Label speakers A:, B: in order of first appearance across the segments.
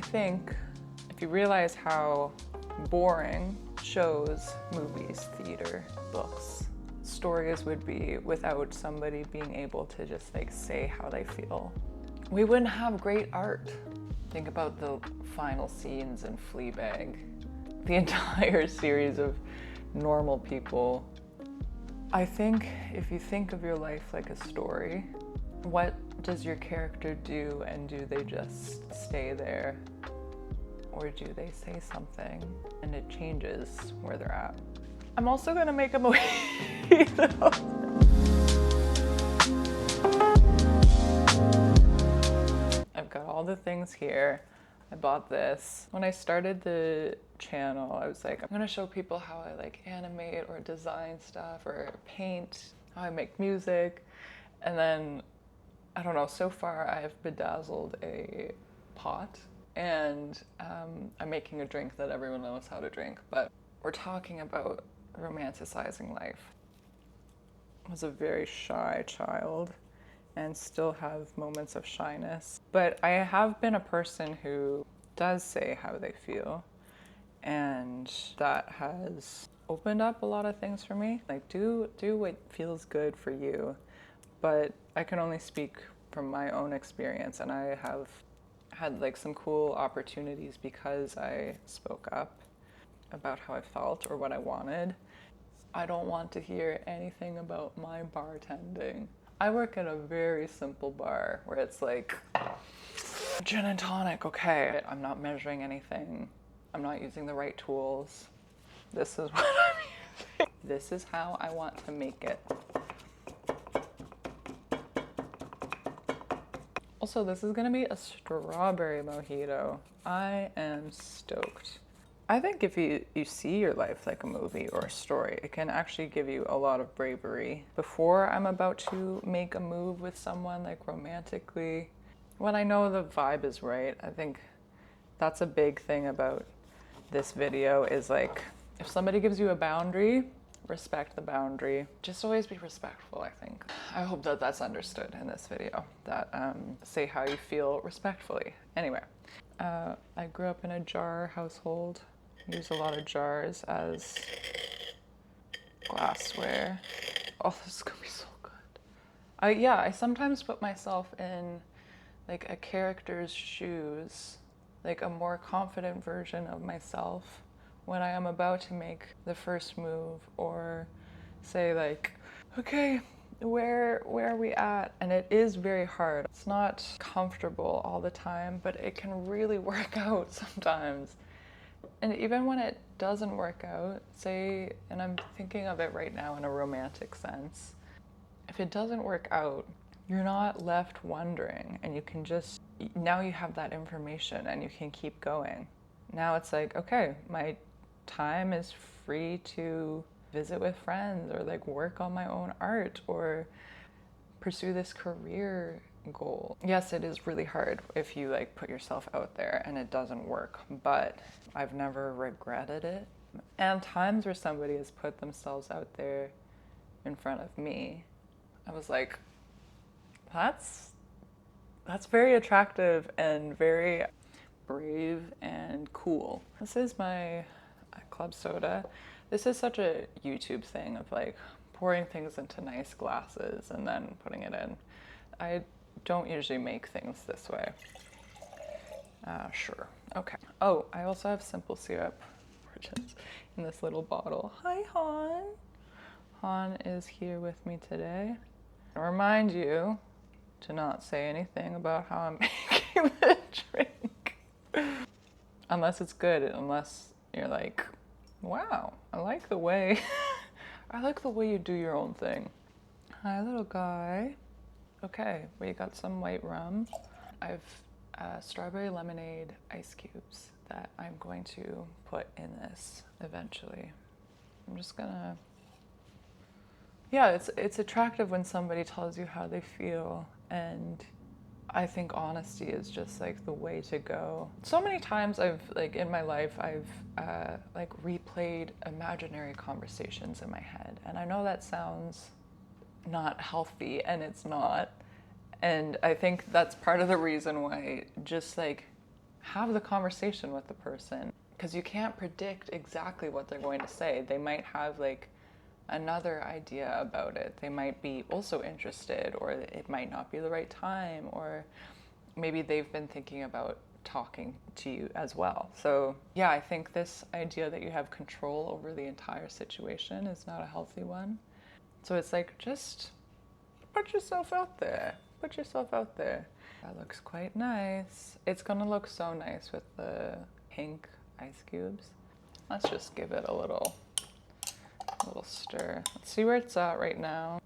A: think if you realize how boring shows, movies, theater, books, stories would be without somebody being able to just like say how they feel, we wouldn't have great art. Think about the final scenes in Fleabag, the entire series of normal people. I think if you think of your life like a story, what does your character do, and do they just stay there? Or do they say something and it changes where they're at? I'm also gonna make a mojito. I've got all the things here. I bought this. When I started the channel, I was like, I'm gonna show people how I like animate or design stuff or paint, how I make music. And then, I don't know, so far I've bedazzled a pot and I'm making a drink that everyone knows how to drink. But we're talking about romanticizing life. I was a very shy child and still have moments of shyness. But I have been a person who does say how they feel, and that has opened up a lot of things for me. Like, do what feels good for you. But I can only speak from my own experience, and I have had like some cool opportunities because I spoke up about how I felt or what I wanted. I don't want to hear anything about my bartending. I work at a very simple bar where it's like, gin and tonic, okay. I'm not measuring anything. I'm not using the right tools. This is what I'm using. This is how I want to make it. Also, this is gonna be a strawberry mojito. I am stoked. I think if you see your life like a movie or a story, it can actually give you a lot of bravery. Before I'm about to make a move with someone, like romantically, when I know the vibe is right, I think that's a big thing about this video is like, if somebody gives you a boundary, respect the boundary. Just always be respectful, I think. I hope that that's understood in this video, that say how you feel respectfully. Anyway, I grew up in a jar household. Use a lot of jars as glassware. Oh, this is gonna be so good. Yeah, I sometimes put myself in like a character's shoes, like a more confident version of myself when I am about to make the first move, or say like, okay, where are we at? And it is very hard. It's not comfortable all the time, but it can really work out sometimes. And even when it doesn't work out, say, and I'm thinking of it right now in a romantic sense, if it doesn't work out, you're not left wondering, and you can just, now you have that information and you can keep going. Now it's like, okay, my time is free to visit with friends or like work on my own art or pursue this career goal. Yes, it is really hard if you like put yourself out there and it doesn't work, but I've never regretted it. And times where somebody has put themselves out there in front of me, I was like, that's very attractive and very brave and cool. This is my club soda. This is such a YouTube thing of like pouring things into nice glasses and then putting it in. I don't usually make things this way. Sure, okay. Oh, I also have simple syrup, which is in this little bottle. Hi, Han. Han is here with me today. I remind you to not say anything about how I'm making the drink. Unless it's good, unless you're like, wow, I like the way you do your own thing. Hi, little guy. Okay, we got some white rum. I've strawberry lemonade ice cubes that I'm going to put in this eventually. I'm just gonna, yeah, it's attractive when somebody tells you how they feel, and I think honesty is just like the way to go. So many times I've like in my life I've like replayed imaginary conversations in my head, and I know that sounds not healthy, and it's not. And I think that's part of the reason why just like have the conversation with the person, because you can't predict exactly what they're going to say. They might have like another idea about it. They might be also interested, or it might not be the right time, or maybe they've been thinking about talking to you as well. So yeah, I think this idea that you have control over the entire situation is not a healthy one. So it's like, just put yourself out there. Put yourself out there. That looks quite nice. It's gonna look so nice with the pink ice cubes. Let's just give it a little stir. Let's see where it's at right now.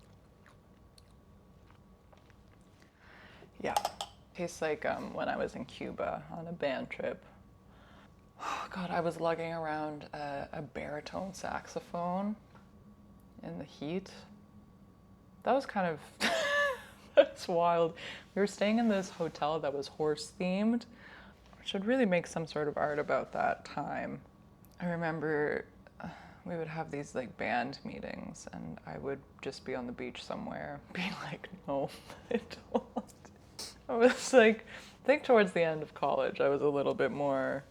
A: Yeah, tastes like when I was in Cuba on a band trip. Oh God, I was lugging around a baritone saxophone in the heat. That was kind of, that's wild. We were staying in this hotel that was horse themed. I should really make some sort of art about that time. I remember we would have these like band meetings and I would just be on the beach somewhere being like, no, I don't. I was like, I think towards the end of college, I was a little bit more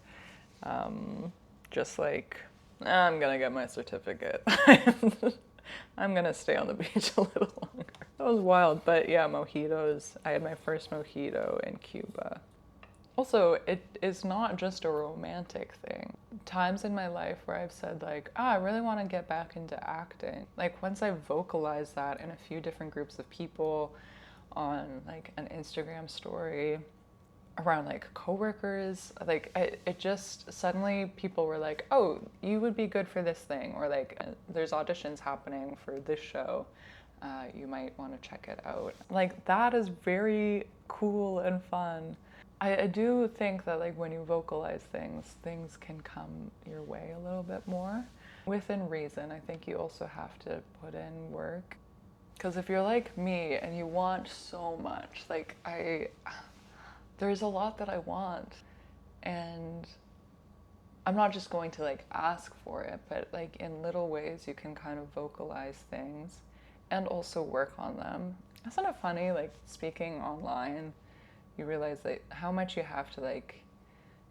A: just like, I'm gonna get my certificate. I'm gonna stay on the beach a little longer. That was wild, but yeah, mojitos. I had my first mojito in Cuba. Also, it is not just a romantic thing. Times in my life where I've said like, I really want to get back into acting. Like once I vocalized that in a few different groups of people on like an Instagram story, around like coworkers, like it just suddenly people were like, oh, you would be good for this thing, or like there's auditions happening for this show, you might want to check it out. Like that is very cool and fun. I do think that like when you vocalize things can come your way a little bit more within reason. I think you also have to put in work, because if you're like me and you want so much, like there's a lot that I want, and I'm not just going to like ask for it, but like in little ways you can kind of vocalize things and also work on them. Isn't it funny, like speaking online, you realize like how much you have to like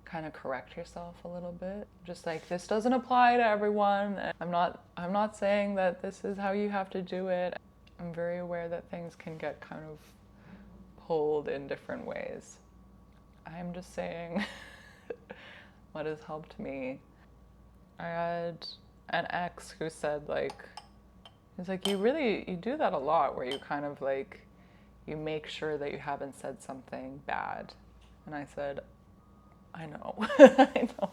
A: kind of correct yourself a little bit. Just like, this doesn't apply to everyone. I'm not saying that this is how you have to do it. I'm very aware that things can get kind of pulled in different ways. I'm just saying what has helped me. I had an ex who said like, he's like, you do that a lot where you kind of like, you make sure that you haven't said something bad. And I said, I know, I know.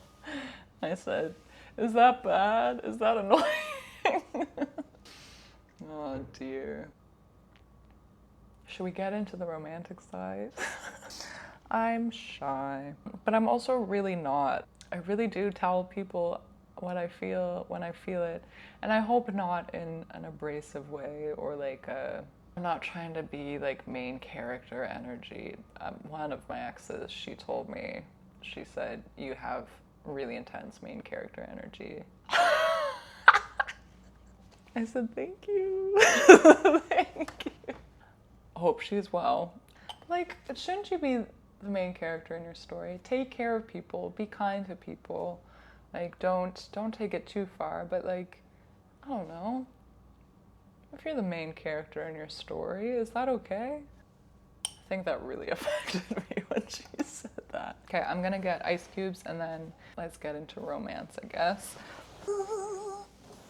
A: I said, is that bad? Is that annoying? Oh dear. Should we get into the romantic side? I'm shy, but I'm also really not. I really do tell people what I feel when I feel it, and I hope not in an abrasive way or like I'm not trying to be like main character energy. One of my exes, she told me, she said, you have really intense main character energy. I said, thank you. Thank you. Hope she's well. Like, shouldn't you be the main character in your story? Take care of people, be kind to people. Like, don't take it too far, but like, I don't know. If you're the main character in your story, is that okay? I think that really affected me when she said that. Okay, I'm gonna get ice cubes and then let's get into romance, I guess.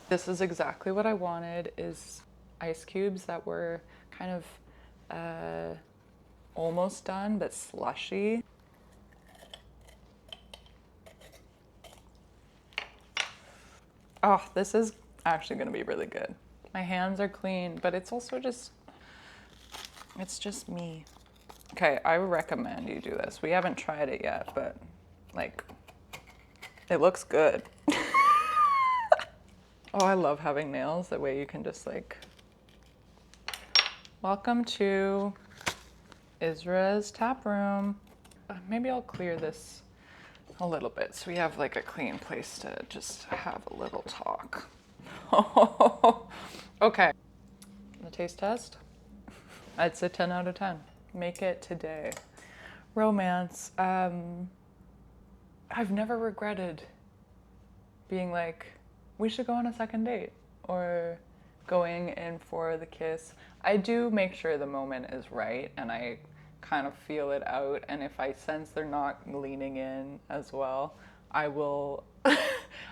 A: This is exactly what I wanted, is ice cubes that were kind of almost done, but slushy. Oh, this is actually gonna be really good. My hands are clean, but it's also just, it's just me. Okay, I recommend you do this. We haven't tried it yet, but like, it looks good. Oh, I love having nails. That way you can just like, welcome to Isra's tap room. Maybe I'll clear this a little bit so we have like a clean place to just have a little talk. Okay, the taste test. It's a 10 out of 10. Make it today. Romance. I've never regretted being like, we should go on a second date, or going in for the kiss. I do make sure the moment is right and I kind of feel it out. And if I sense they're not leaning in as well, I will.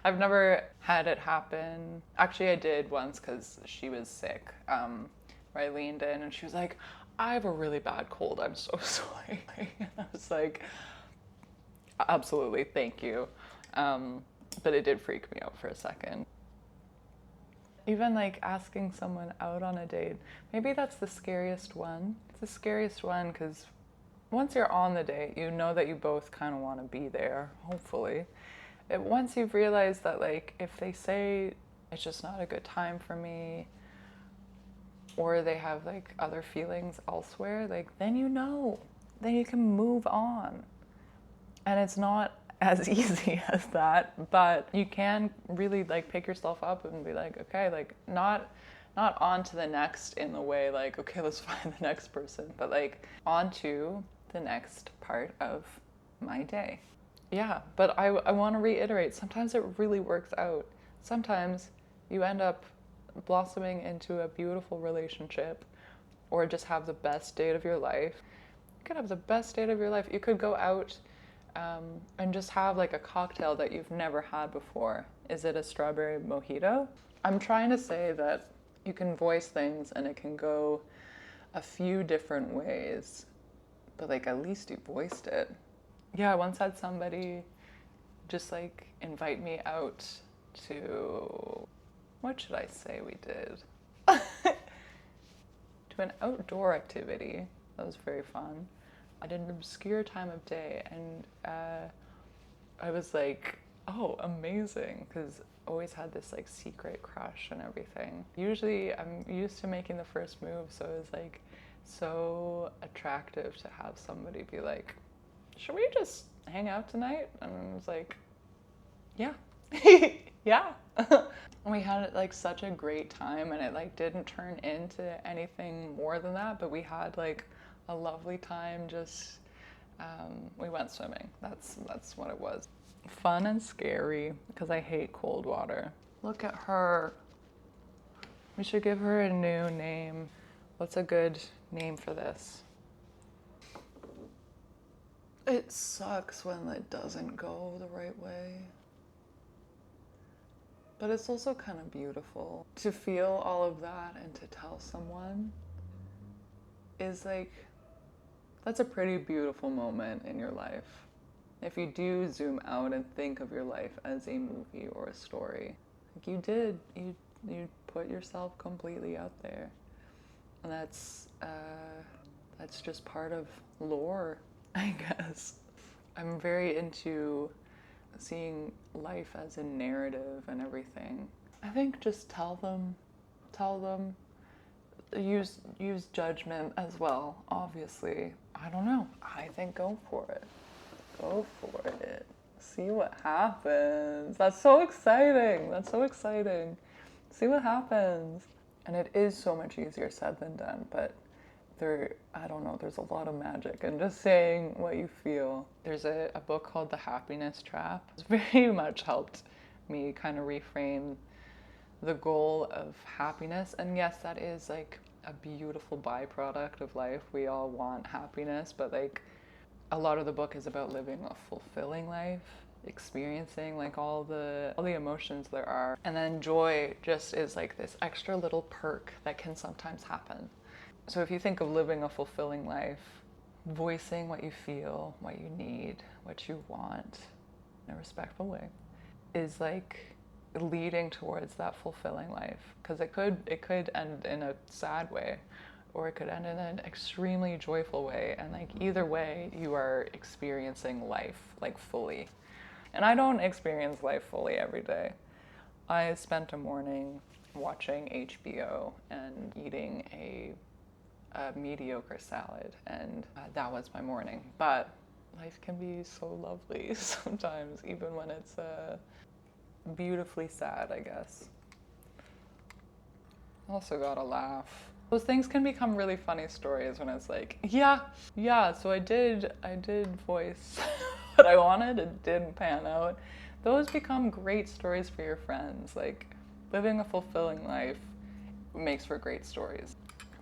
A: I've never had it happen. Actually, I did once because she was sick. Where I leaned in and she was like, I have a really bad cold. I'm so sorry. And I was like, absolutely, thank you. But it did freak me out for a second. Even like asking someone out on a date, maybe that's the scariest one. It's the scariest one because once you're on the date, you know that you both kind of want to be there, hopefully. Once you've realized that, like, if they say it's just not a good time for me, or they have like other feelings elsewhere, like, then you know, then you can move on. And it's not as easy as that, but you can really like pick yourself up and be like, okay, like not on to the next in the way like, okay, let's find the next person, but like on to the next part of my day. Yeah, but I want to reiterate, sometimes it really works out. Sometimes you end up blossoming into a beautiful relationship or just have the best date of your life. You could have the best date of your life. You could go out and just have like a cocktail that you've never had before. Is it a strawberry mojito? I'm trying to say that you can voice things and it can go a few different ways, but like at least you voiced it. Yeah, I once had somebody just like invite me out to, what should I say we did? To an outdoor activity. That was very fun. At an obscure time of day, and I was like, oh, amazing, because I always had this like secret crush and everything. Usually I'm used to making the first move, so it was like so attractive to have somebody be like, should we just hang out tonight? And I was like, yeah. Yeah. We had like such a great time, and it like didn't turn into anything more than that, but we had like a lovely time. Just we went swimming. That's what it was. Fun and scary because I hate cold water. Look at her. We should give her a new name. What's a good name for this? It sucks when it doesn't go the right way. But it's also kind of beautiful. To feel all of that and to tell someone is like, that's a pretty beautiful moment in your life. If you do zoom out and think of your life as a movie or a story, like you put yourself completely out there. And that's just part of lore, I guess. I'm very into seeing life as a narrative and everything. I think just tell them, use judgment as well, obviously. I don't know. I think go for it. Go for it. See what happens. That's so exciting. See what happens. And it is so much easier said than done, but I don't know, there's a lot of magic in just saying what you feel. There's a book called The Happiness Trap. It's very much helped me kind of reframe the goal of happiness. And yes, that is like a beautiful byproduct of life. We all want happiness, but like a lot of the book is about living a fulfilling life, experiencing like all the emotions there are. And then joy just is like this extra little perk that can sometimes happen. So if you think of living a fulfilling life, voicing what you feel, what you need, what you want in a respectful way, is like leading towards that fulfilling life. Because it could end in a sad way, or it could end in an extremely joyful way. And like either way, you are experiencing life like fully. And I don't experience life fully every day. I spent a morning watching HBO and eating a mediocre salad, and that was my morning. But life can be so lovely sometimes, even when it's beautifully sad, I guess. Also gotta laugh. Those things can become really funny stories when it's like, yeah, so I did voice what I wanted, it didn't pan out. Those become great stories for your friends. Like, living a fulfilling life makes for great stories.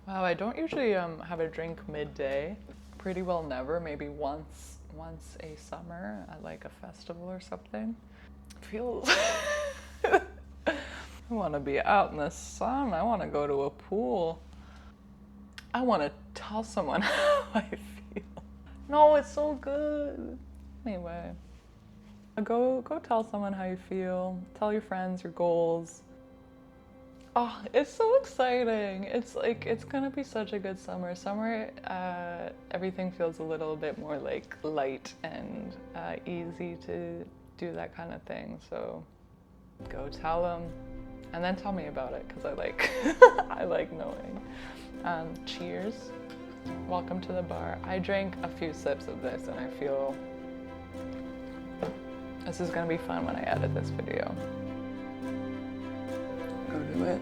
A: Wow, I don't usually have a drink midday. Pretty well never, maybe once a summer at like a festival or something. Feels I want to be out in the sun. I want to go to a pool. I want to tell someone how I feel. No, it's so good. Anyway, go tell someone how you feel. Tell your friends your goals. Oh, it's so exciting. It's like, it's gonna be such a good summer. Summer, everything feels a little bit more like light and easy to do that kind of thing. So go tell them and then tell me about it, because I like, I like knowing. Cheers. Welcome to the bar. I drank a few sips of this and I feel this is gonna be fun when I edit this video. Go do it.